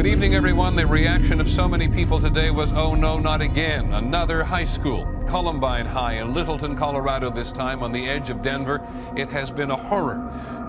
Good evening, everyone. The reaction of so many people today was, oh no, not again. Another high school, Columbine High in Littleton, Colorado, this time on the edge of Denver. It has been a horror.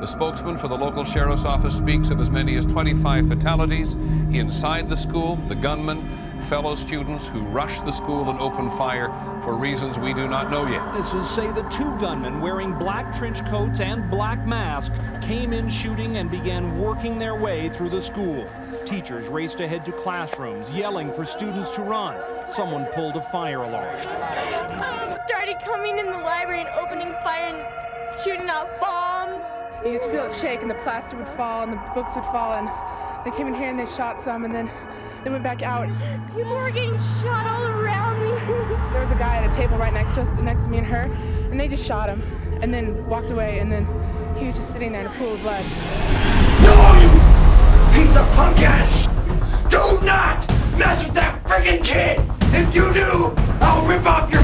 The spokesman for the local sheriff's office speaks of as many as 25 fatalities inside the school. The gunman, fellow students who rushed the school and opened fire for reasons we do not know yet. Witnesses say the two gunmen wearing black trench coats and black masks came in shooting and began working their way through the school. Teachers raced ahead to classrooms, yelling for students to run. Someone pulled a fire alarm. Started coming in the library and opening fire and shooting out bombs. You just feel it shake and the plaster would fall and the books would fall, and they came in here and they shot some and then they went back out. People were getting shot all around me. There was a guy at a table right next to us, next to me and her, and they just shot him and then walked away, and then he was just sitting there in a pool of blood. No, you piece of punk ass! Do not mess with that friggin' kid! If you do, I'll rip off your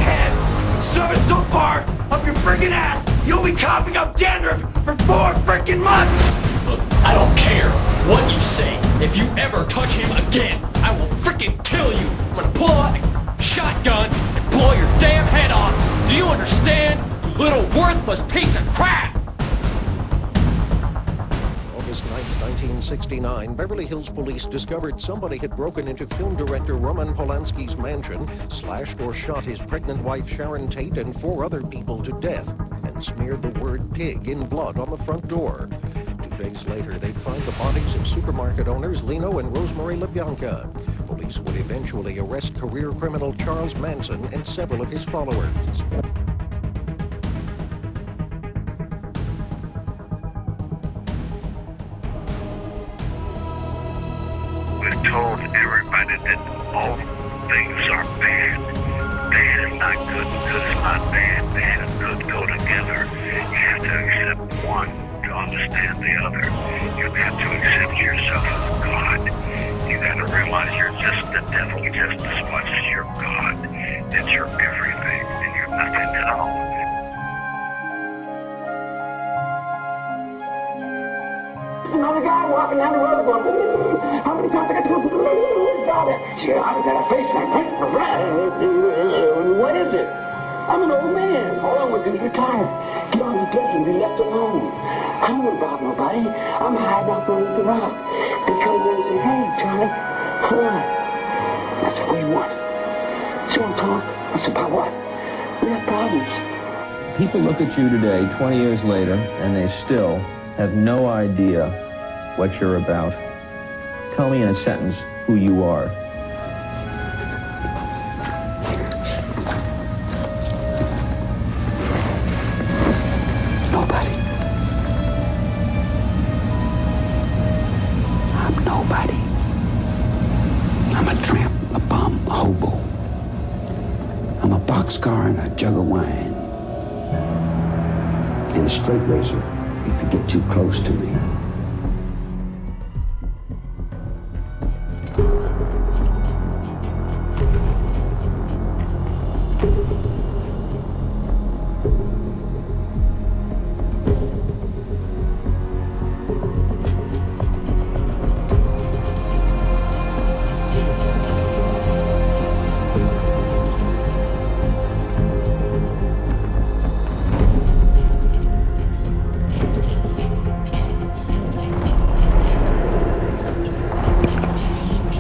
head and shove it so far up your friggin' ass, you'll be coughing up dandruff for 4 frickin' months! Look, I don't care what you say. If you ever touch him again, I will frickin' kill you. I'm gonna pull out a shotgun and blow your damn head off. Do you understand, you little worthless piece of crap? August 9, 1969, Beverly Hills police discovered somebody had broken into film director Roman Polanski's mansion, slashed or shot his pregnant wife Sharon Tate and 4 other people to death, and smeared the word pig in blood on the front door. 2 days later, they'd find the bodies of supermarket owners Lino and Rosemary LaBianca. Police would eventually arrest career criminal Charles Manson and several of his followers. We've told everybody that all things are bad. Bad is not good, good is not bad. Bad and good go together. You have to accept one to understand the other. You have to accept yourself as God. You got to realize you're just the devil just as much as you're God. That you're everything and you're nothing at all. Another guy walking down the road going, how many times I got to go through the God? I got a face like what is it? I'm an old man. All I want to do is retire. Get on the deck and be left alone. I don't want to bother nobody. I'm hiding out underneath the rock. They come in and say, hey, Charlie, what? I said, what do you want? So I talk. I said, about what? We have problems. People look at you today, 20 years later, and they still have no idea what you're about. Tell me in a sentence who you are. Nobody. I'm nobody. I'm a tramp, a bum, a hobo. I'm a boxcar and a jug of wine. And a straight razor if you get too close to me.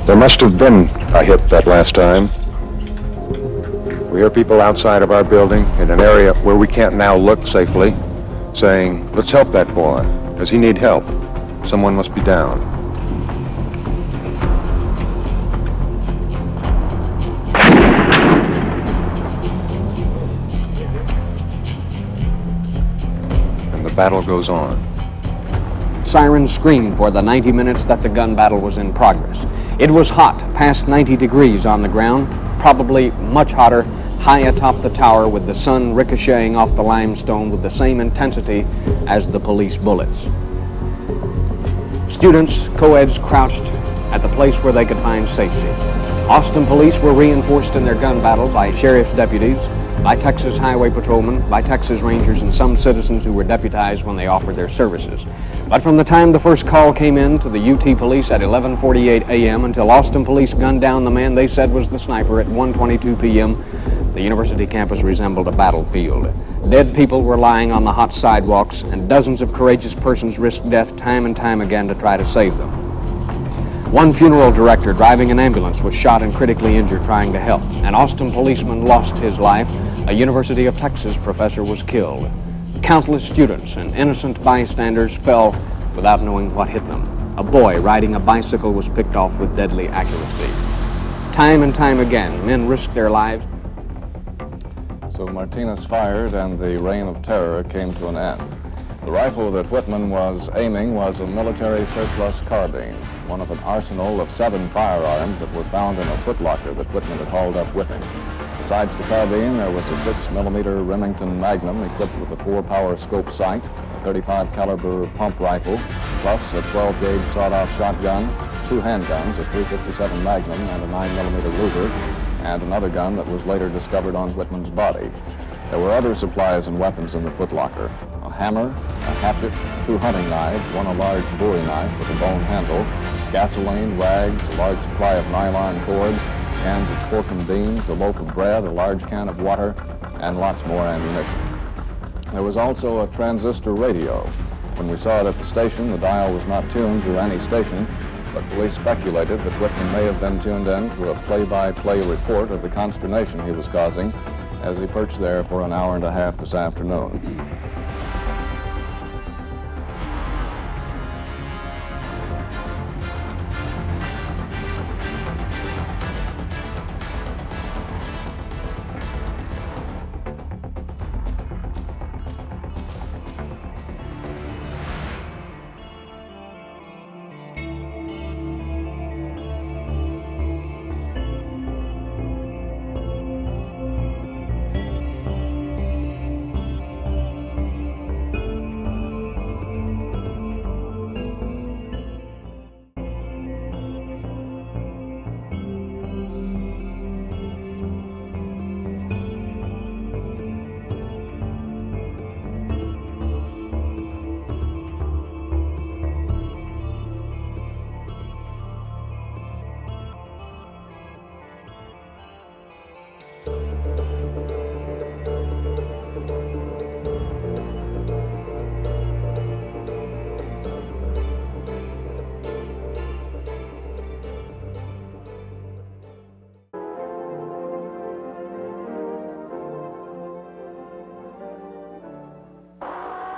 There must have been a hit that last time. We hear people outside of our building in an area where we can't now look safely saying, let's help that boy. Does he need help? Someone must be down. And the battle goes on. Sirens screamed for the 90 minutes that the gun battle was in progress. It was hot, past 90 degrees on the ground, probably much hotter, high atop the tower with the sun ricocheting off the limestone with the same intensity as the police bullets. Students, co-eds, crouched at the place where they could find safety. Austin police were reinforced in their gun battle by sheriff's deputies, by Texas highway patrolmen, by Texas Rangers, and some citizens who were deputized when they offered their services. But from the time the first call came in to the UT police at 11:48 a.m. until Austin police gunned down the man they said was the sniper at 1:22 p.m., the university campus resembled a battlefield. Dead people were lying on the hot sidewalks, and dozens of courageous persons risked death time and time again to try to save them. One funeral director driving an ambulance was shot and critically injured trying to help. An Austin policeman lost his life. A University of Texas professor was killed. Countless students and innocent bystanders fell without knowing what hit them. A boy riding a bicycle was picked off with deadly accuracy. Time and time again, men risked their lives. So Martinez fired and the reign of terror came to an end. The rifle that Whitman was aiming was a military surplus carbine, one of an arsenal of 7 firearms that were found in a footlocker that Whitman had hauled up with him. Besides the carbine, there was a 6mm Remington Magnum equipped with a 4-power scope sight, a 35 caliber pump rifle, plus a 12-gauge sawed-off shotgun, 2 handguns, a .357 Magnum and a 9mm Ruger, and another gun that was later discovered on Whitman's body. There were other supplies and weapons in the footlocker: a hammer, a hatchet, 2 hunting knives, one a large bowie knife with a bone handle, gasoline, rags, a large supply of nylon cord, cans of pork and beans, a loaf of bread, a large can of water, and lots more ammunition. There was also a transistor radio. When we saw it at the station, the dial was not tuned to any station, but police speculated that Whitman may have been tuned in to a play-by-play report of the consternation he was causing as he perched there for an hour and a half this afternoon.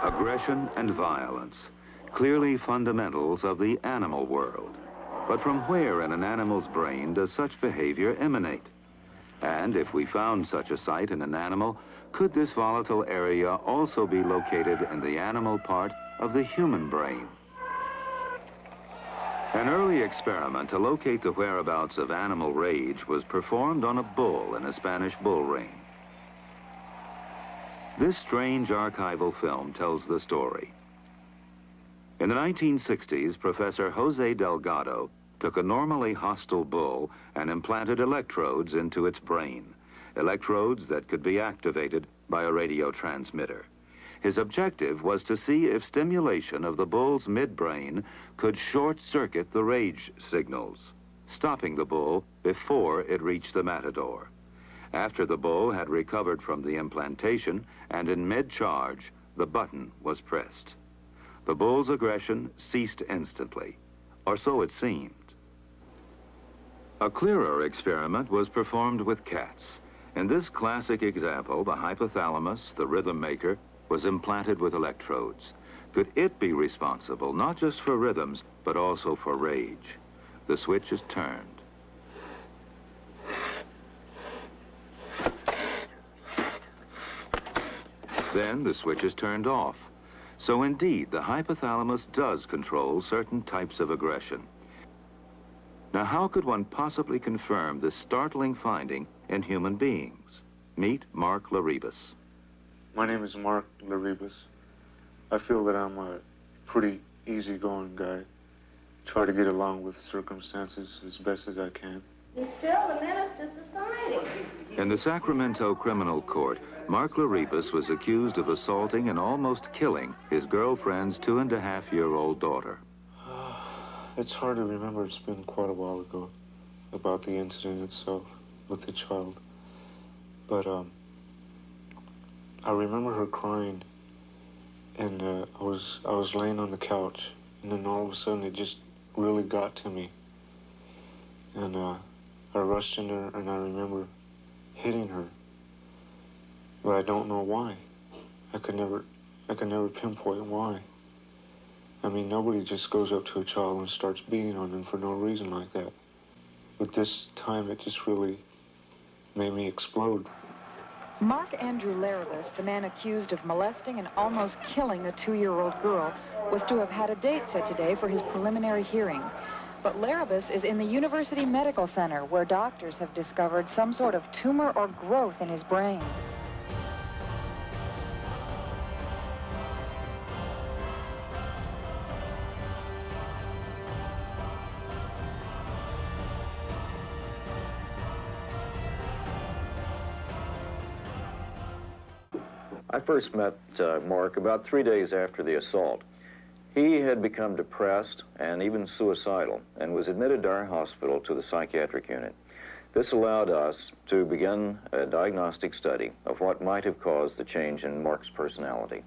Aggression and violence, clearly fundamentals of the animal world. But from where in an animal's brain does such behavior emanate? And if we found such a site in an animal, could this volatile area also be located in the animal part of the human brain? An early experiment to locate the whereabouts of animal rage was performed on a bull in a Spanish bull ring. This strange archival film tells the story. In the 1960s, Professor Jose Delgado took a normally hostile bull and implanted electrodes into its brain, electrodes that could be activated by a radio transmitter. His objective was to see if stimulation of the bull's midbrain could short-circuit the rage signals, stopping the bull before it reached the matador. After the bull had recovered from the implantation and in mid-charge, the button was pressed. The bull's aggression ceased instantly, or so it seemed. A clearer experiment was performed with cats. In this classic example, the hypothalamus, the rhythm maker, was implanted with electrodes. Could it be responsible not just for rhythms, but also for rage? The switch is turned. Then the switch is turned off. So indeed, the hypothalamus does control certain types of aggression. Now, how could one possibly confirm this startling finding in human beings? Meet Mark Laribas. My name is Mark Laribas. I feel that I'm a pretty easygoing guy. Try to get along with circumstances as best as I can. He's still a menace to society. In the Sacramento criminal court, Mark Laribus was accused of assaulting and almost killing his girlfriend's 2.5-year-old daughter. It's hard to remember. It's been quite a while ago about the incident itself with the child. But I remember her crying, and I was laying on the couch, and then all of a sudden it just really got to me. And I rushed in her, and I remember hitting her. But I don't know why. I could never pinpoint why. I mean, nobody just goes up to a child and starts beating on them for no reason like that. But this time, it just really made me explode. Mark Andrew Laribus, the man accused of molesting and almost killing a 2-year-old girl, was to have had a date set today for his preliminary hearing. But Laribus is in the University Medical Center, where doctors have discovered some sort of tumor or growth in his brain. I first met Mark about 3 days after the assault. He had become depressed and even suicidal and was admitted to our hospital to the psychiatric unit. This allowed us to begin a diagnostic study of what might have caused the change in Mark's personality.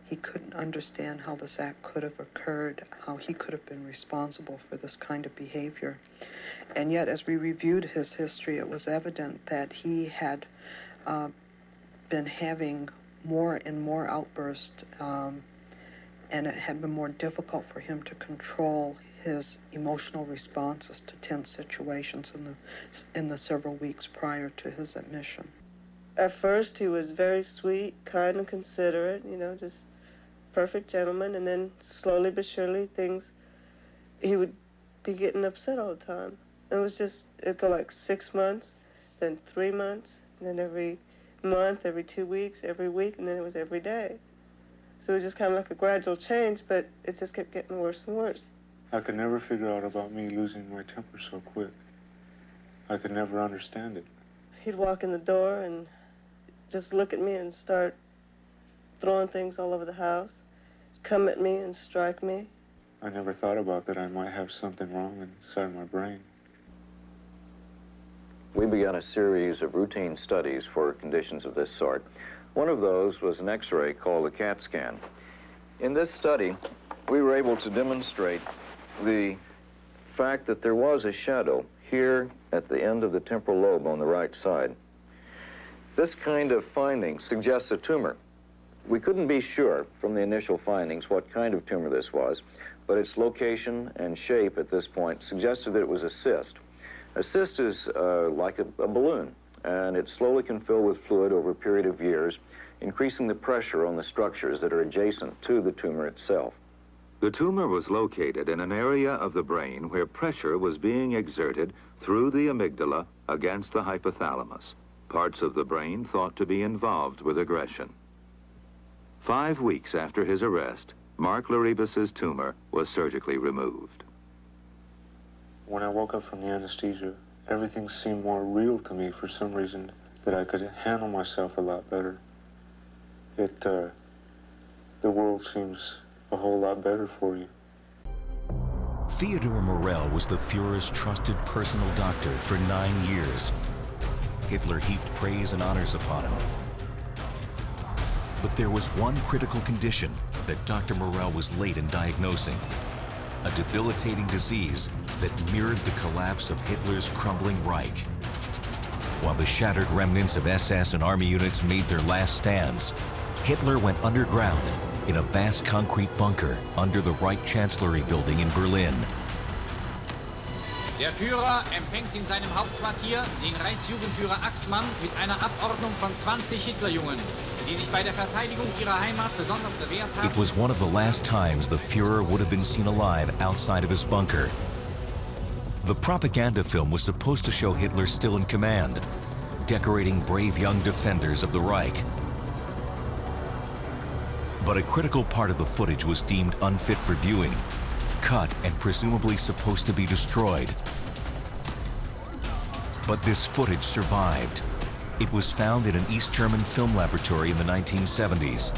He couldn't understand how this act could have occurred, how he could have been responsible for this kind of behavior. And yet, as we reviewed his history, it was evident that he had been having more and more outbursts, and it had been more difficult for him to control his emotional responses to tense situations in the several weeks prior to his admission. At first, he was very sweet, kind and considerate, you know, just perfect gentleman, and then slowly but surely he would be getting upset all the time. It'd go like 6 months, then 3 months, and then every month, every 2 weeks, every week, and then it was every day. So it was just kind of like a gradual change, but it just kept getting worse and worse. I could never figure out about me losing my temper so quick. I could never understand it. He'd walk in the door and just look at me and start throwing things all over the house, come at me and strike me. I never thought about that I might have something wrong inside my brain. We began a series of routine studies for conditions of this sort. One of those was an X-ray called a CAT scan. In this study, we were able to demonstrate the fact that there was a shadow here at the end of the temporal lobe on the right side. This kind of finding suggests a tumor. We couldn't be sure from the initial findings what kind of tumor this was, but its location and shape at this point suggested that it was a cyst. A cyst is like a balloon, and it slowly can fill with fluid over a period of years, increasing the pressure on the structures that are adjacent to the tumor itself. The tumor was located in an area of the brain where pressure was being exerted through the amygdala against the hypothalamus, parts of the brain thought to be involved with aggression. 5 weeks after his arrest, Mark Laribus's tumor was surgically removed. When I woke up from the anesthesia, everything seemed more real to me for some reason, that I could handle myself a lot better. The world seems a whole lot better for you. Theodore Morell was the Fuhrer's trusted personal doctor for 9 years. Hitler heaped praise and honors upon him. But there was one critical condition that Dr. Morell was late in diagnosing: a debilitating disease that mirrored the collapse of Hitler's crumbling Reich. While the shattered remnants of SS and Army units made their last stands, Hitler went underground in a vast concrete bunker under the Reich Chancellery building in Berlin. Der Führer empfängt in seinem Hauptquartier den Reichsjugendführer Axmann mit einer Abordnung von 20 Hitlerjungen, die sich bei der Verteidigung ihrer Heimat besonders bewährt haben. It was one of the last times the Führer would have been seen alive outside of his bunker. The propaganda film was supposed to show Hitler still in command, decorating brave young defenders of the Reich. But a critical part of the footage was deemed unfit for viewing, cut and presumably supposed to be destroyed. But this footage survived. It was found in an East German film laboratory in the 1970s.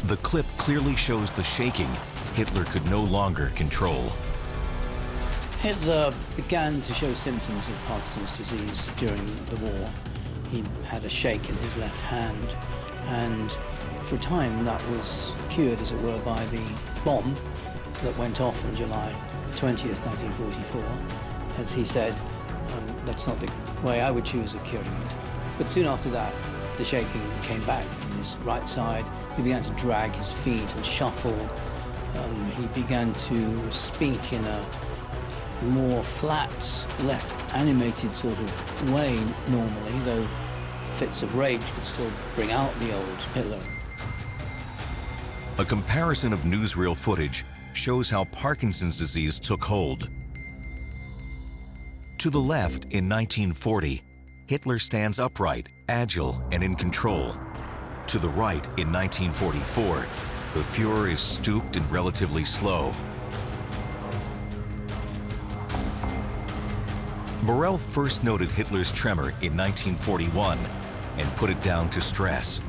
The clip clearly shows the shaking Hitler could no longer control. Hitler began to show symptoms of Parkinson's disease during the war. He had a shake in his left hand, and for a time that was cured, as it were, by the bomb that went off on July 20th, 1944. As he said, that's not the way I would choose of curing it. But soon after that, the shaking came back on his right side. He began to drag his feet and shuffle. He began to speak in a more flat, less animated sort of way normally, though fits of rage could still bring out the old Hitler. A comparison of newsreel footage shows how Parkinson's disease took hold. To the left, in 1940, Hitler stands upright, agile, and in control. To the right, in 1944, the Fuhrer is stooped and relatively slow. Morell first noted Hitler's tremor in 1941 and put it down to stress.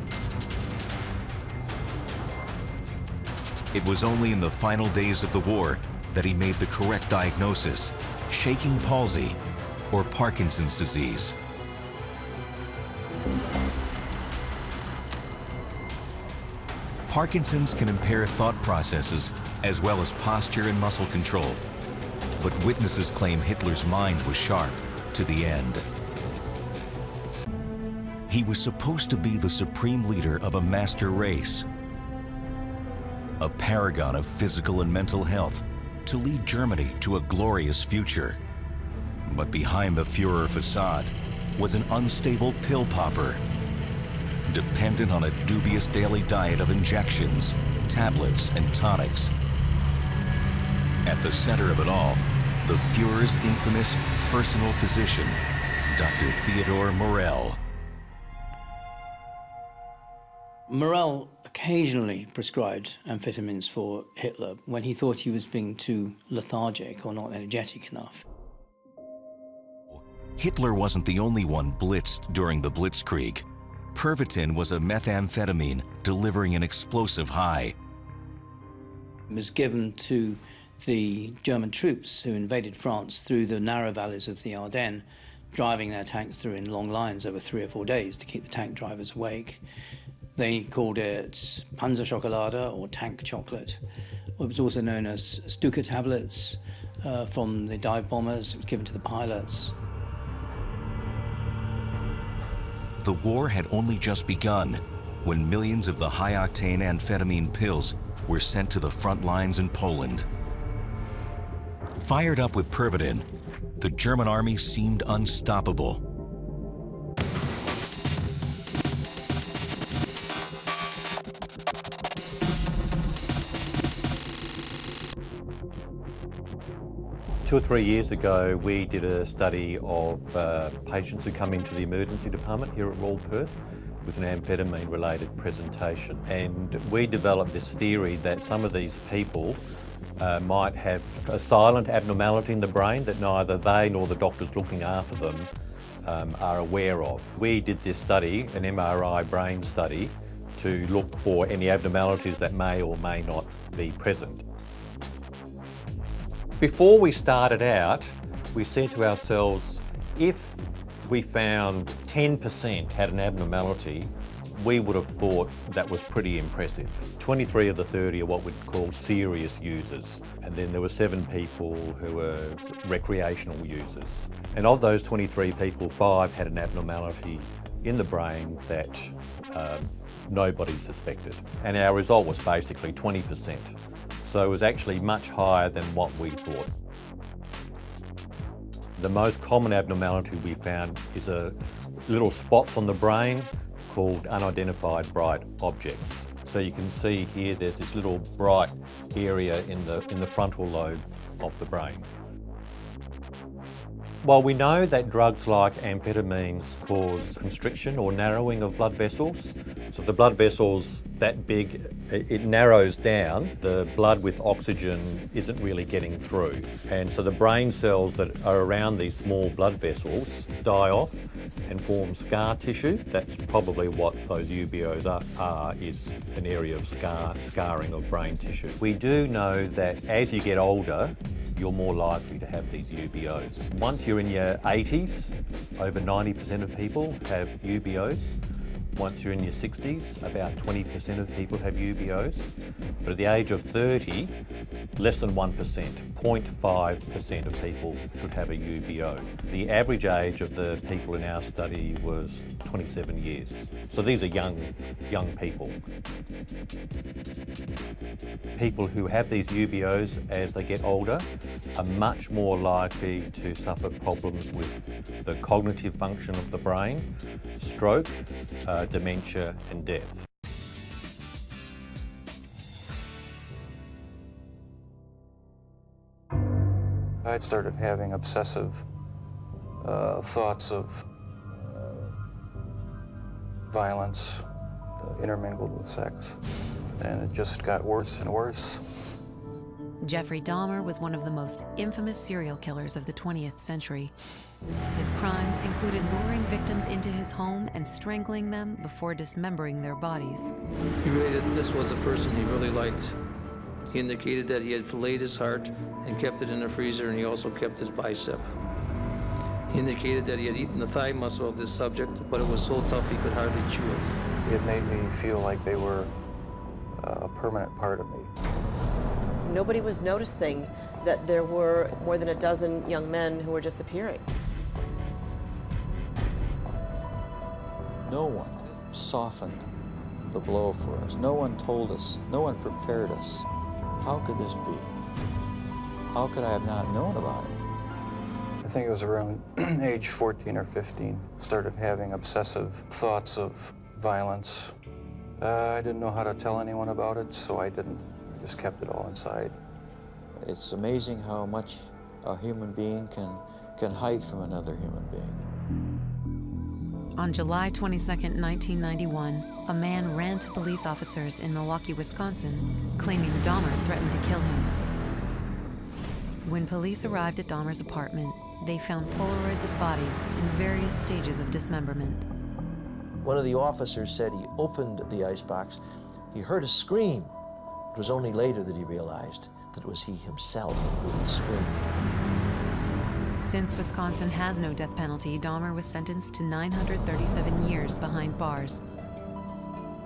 It was only in the final days of the war that he made the correct diagnosis: shaking palsy, or Parkinson's disease. Parkinson's can impair thought processes as well as posture and muscle control. But witnesses claim Hitler's mind was sharp to the end. He was supposed to be the supreme leader of a master race, a paragon of physical and mental health, to lead Germany to a glorious future. But behind the Fuhrer facade was an unstable pill popper, dependent on a dubious daily diet of injections, tablets, and tonics. At the center of it all, the Fuhrer's infamous personal physician, Dr. Theodor Morell. Morell occasionally prescribed amphetamines for Hitler when he thought he was being too lethargic or not energetic enough. Hitler wasn't the only one blitzed during the Blitzkrieg. Pervitin was a methamphetamine delivering an explosive high. It was given to the German troops who invaded France through the narrow valleys of the Ardennes, driving their tanks through in long lines over 3 or 4 days to keep the tank drivers awake. They called it Panzerschokolade, or tank chocolate. It was also known as Stuka tablets from the dive bombers. It was given to the pilots. The war had only just begun when millions of the high-octane amphetamine pills were sent to the front lines in Poland. Fired up with Pervitin, the German army seemed unstoppable. Two or 3 years ago, we did a study of patients who come into the emergency department here at Royal Perth with an amphetamine-related presentation. And we developed this theory that some of these people might have a silent abnormality in the brain that neither they nor the doctors looking after them are aware of. We did this study, an MRI brain study, to look for any abnormalities that may or may not be present. Before we started out, we said to ourselves, if we found 10% had an abnormality, we would have thought that was pretty impressive. 23 of the 30 are what we'd call serious users, and then there were 7 people who were recreational users. And of those 23 people, 5 had an abnormality in the brain that nobody suspected. And our result was basically 20%. So it was actually much higher than what we thought. The most common abnormality we found is little spots on the brain called unidentified bright objects. So you can see here there's this little bright area in the frontal lobe of the brain. Well, we know that drugs like amphetamines cause constriction or narrowing of blood vessels. So if the blood vessel's that big, it narrows down. The blood with oxygen isn't really getting through. And so the brain cells that are around these small blood vessels die off and form scar tissue. That's probably what those UBOs are is an area of scarring of brain tissue. We do know that as you get older, you're more likely to have these UBOs. Once you're in your 80s, over 90% of people have UBOs. Once you're in your 60s, about 20% of people have UBOs. But at the age of 30, less than 1%, 0.5% of people should have a UBO. The average age of the people in our study was 27 years. So these are young people. People who have these UBOs as they get older are much more likely to suffer problems with the cognitive function of the brain, stroke, dementia and death. I started having obsessive thoughts of violence intermingled with sex, and it just got worse and worse. Jeffrey Dahmer was one of the most infamous serial killers of the 20th century. His crimes included luring victims into his home and strangling them before dismembering their bodies. He related that this was a person he really liked. He indicated that he had filleted his heart and kept it in the freezer, and he also kept his bicep. He indicated that he had eaten the thigh muscle of this subject, but it was so tough he could hardly chew it. It made me feel like they were a permanent part of me. Nobody was noticing that there were more than a dozen young men who were disappearing. No one softened the blow for us. No one told us. No one prepared us. How could this be? How could I have not known about it? I think it was around age 14 or 15. Started having obsessive thoughts of violence. I didn't know how to tell anyone about it, so I didn't. I just kept it all inside. It's amazing how much a human being can hide from another human being. On July 22, 1991, a man ran to police officers in Milwaukee, Wisconsin, claiming Dahmer threatened to kill him. When police arrived at Dahmer's apartment, they found Polaroids of bodies in various stages of dismemberment. One of the officers said he opened the icebox. He heard a scream. It was only later that he realized that it was he himself who had screamed. Since Wisconsin has no death penalty, Dahmer was sentenced to 937 years behind bars.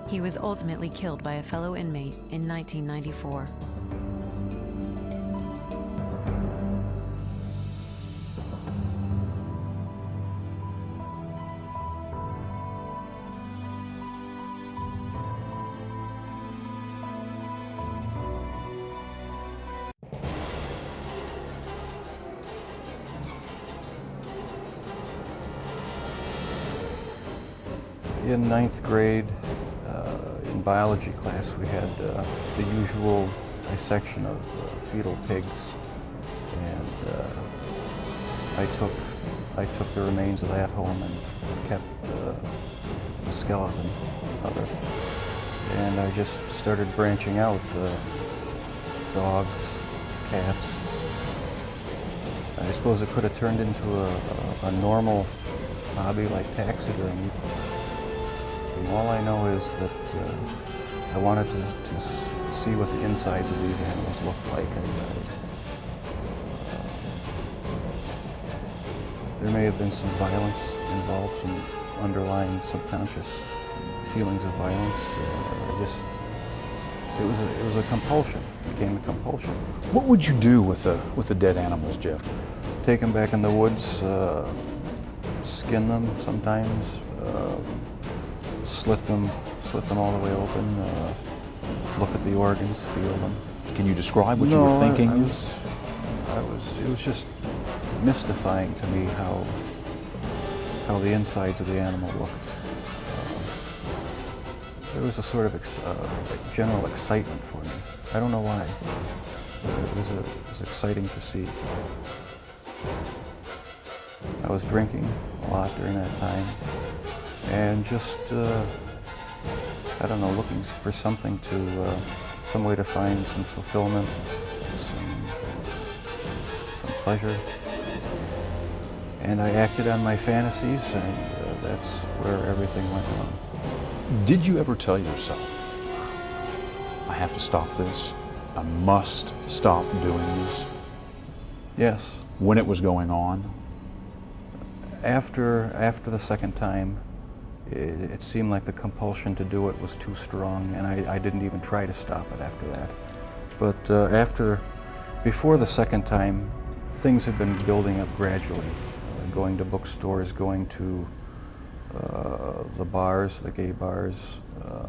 He was ultimately killed by a fellow inmate in 1994. In 9th grade, in biology class, we had the usual dissection of fetal pigs, and I took the remains of that home and kept the skeleton of it. And I just started branching out, dogs, cats. I suppose it could have turned into a normal hobby like taxidermy. And all I know is that I wanted to see what the insides of these animals looked like. There may have been some violence involved, some underlying subconscious feelings of violence. It was a compulsion. It became a compulsion. What would you do with the dead animals, Jeff? Take them back in the woods, skin them sometimes, slit them all the way open, look at the organs, feel them. Can you describe what you were thinking? It was just mystifying to me how the insides of the animal looked. There was a sort of general excitement for me. I don't know why. It was exciting to see. I was drinking a lot during that time, and just, I don't know, looking for something to, some way to find some fulfillment, some pleasure. And I acted on my fantasies, and that's where everything went wrong. Did you ever tell yourself, I have to stop this, I must stop doing this? Yes. When it was going on? After the second time, it seemed like the compulsion to do it was too strong, and I didn't even try to stop it after that. But before the second time, things had been building up gradually. Going to bookstores, going to the bars, the gay bars,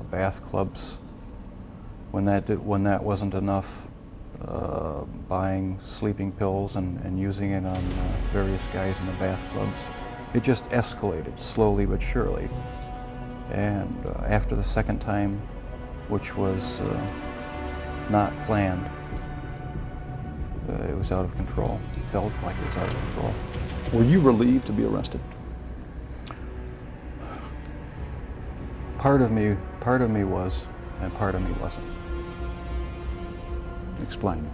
bath clubs. When that wasn't enough, buying sleeping pills and using it on various guys in the bath clubs. It just escalated slowly but surely. And after the second time, which was not planned, it was out of control. It felt like it was out of control. Were you relieved to be arrested? Part of me was, and part of me wasn't. Explain.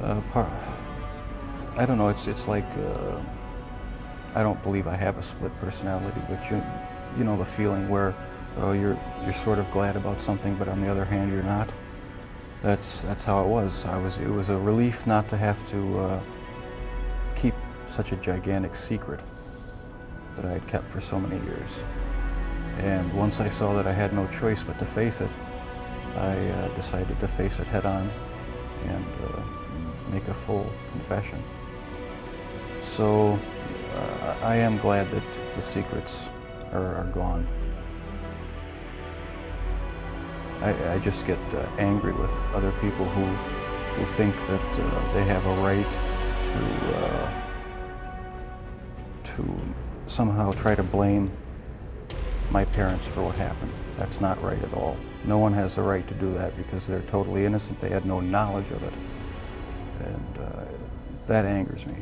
I don't know. It's like I don't believe I have a split personality, but you know the feeling where you're sort of glad about something, but on the other hand you're not. That's how it was. It was a relief not to have to keep such a gigantic secret that I had kept for so many years. And once I saw that I had no choice but to face it, I decided to face it head on and make a full confession. So I am glad that the secrets are gone. I just get angry with other people who think that they have a right to somehow try to blame my parents for what happened. That's not right at all. No one has the right to do that because they're totally innocent. They had no knowledge of it. And that angers me.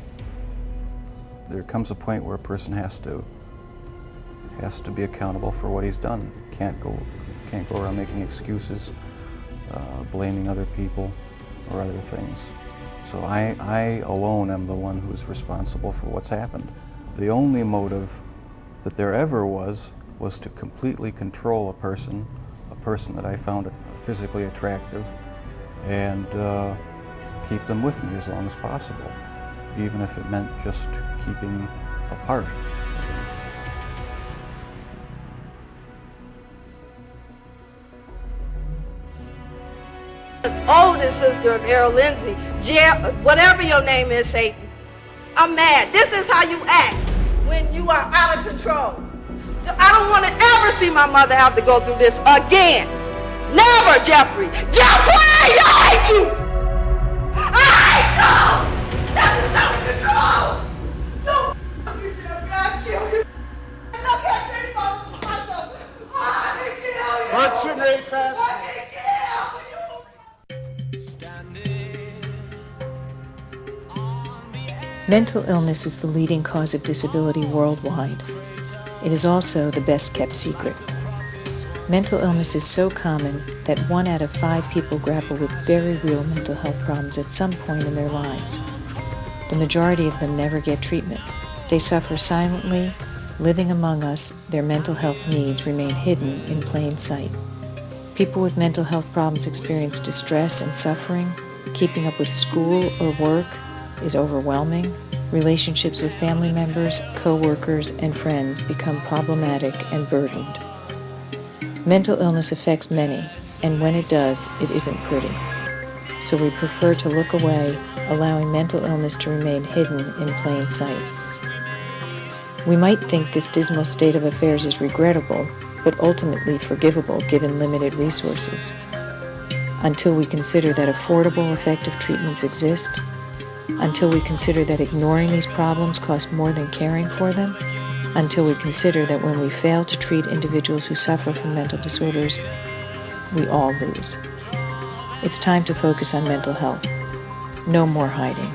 There comes a point where a person has to be accountable for what he's done. Can't go around making excuses, blaming other people or other things. So I alone am the one who's responsible for what's happened. The only motive that there ever was to completely control a person that I found physically attractive, and keep them with me as long as possible, even if it meant just keeping apart. Oldest sister of Errol Lindsay, whatever your name is, Satan. I'm mad. This is how you act when you are out of control. I don't want to ever see my mother have to go through this again. Never, Jeffrey. Jeffrey, I hate you. I hate you. This is out of control. Don't f me, Jeffrey. I'll kill you. Look at me, motherfucker. I can kill you. What's your name, fam? I can kill you. Mental illness is the leading cause of disability worldwide. It is also the best-kept secret. Mental illness is so common that 1 out of 5 people grapple with very real mental health problems at some point in their lives. The majority of them never get treatment. They suffer silently, living among us. Their mental health needs remain hidden in plain sight. People with mental health problems experience distress and suffering. Keeping up with school or work is overwhelming. Relationships with family members, co-workers, and friends become problematic and burdened. Mental illness affects many, and when it does, it isn't pretty. So we prefer to look away, allowing mental illness to remain hidden in plain sight. We might think this dismal state of affairs is regrettable, but ultimately forgivable given limited resources. Until we consider that affordable, effective treatments exist, until we consider that ignoring these problems costs more than caring for them, until we consider that when we fail to treat individuals who suffer from mental disorders, we all lose. It's time to focus on mental health. No more hiding.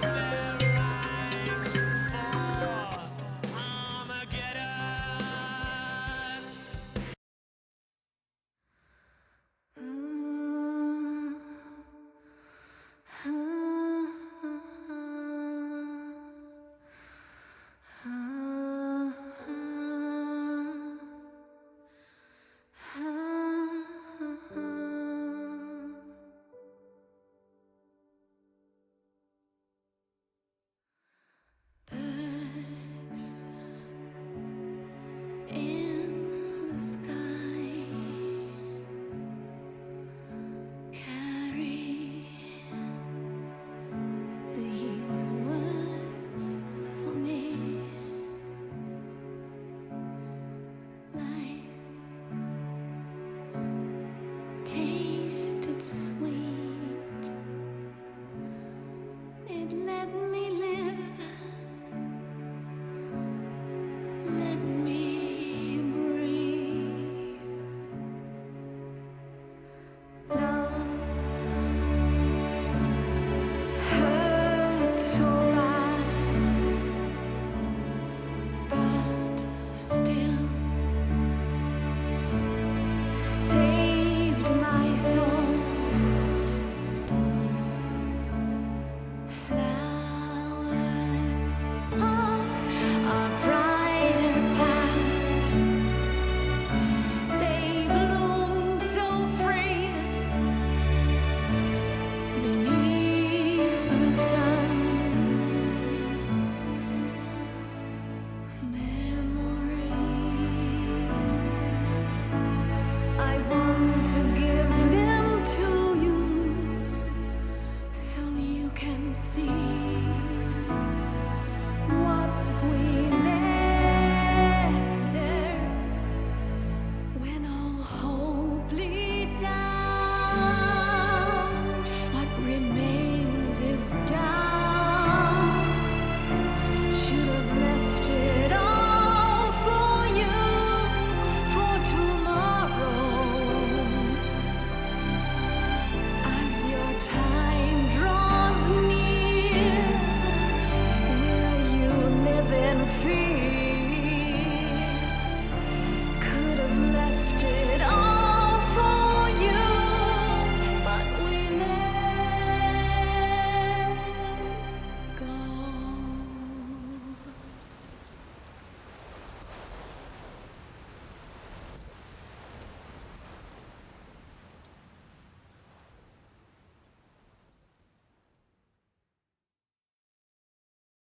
When all hope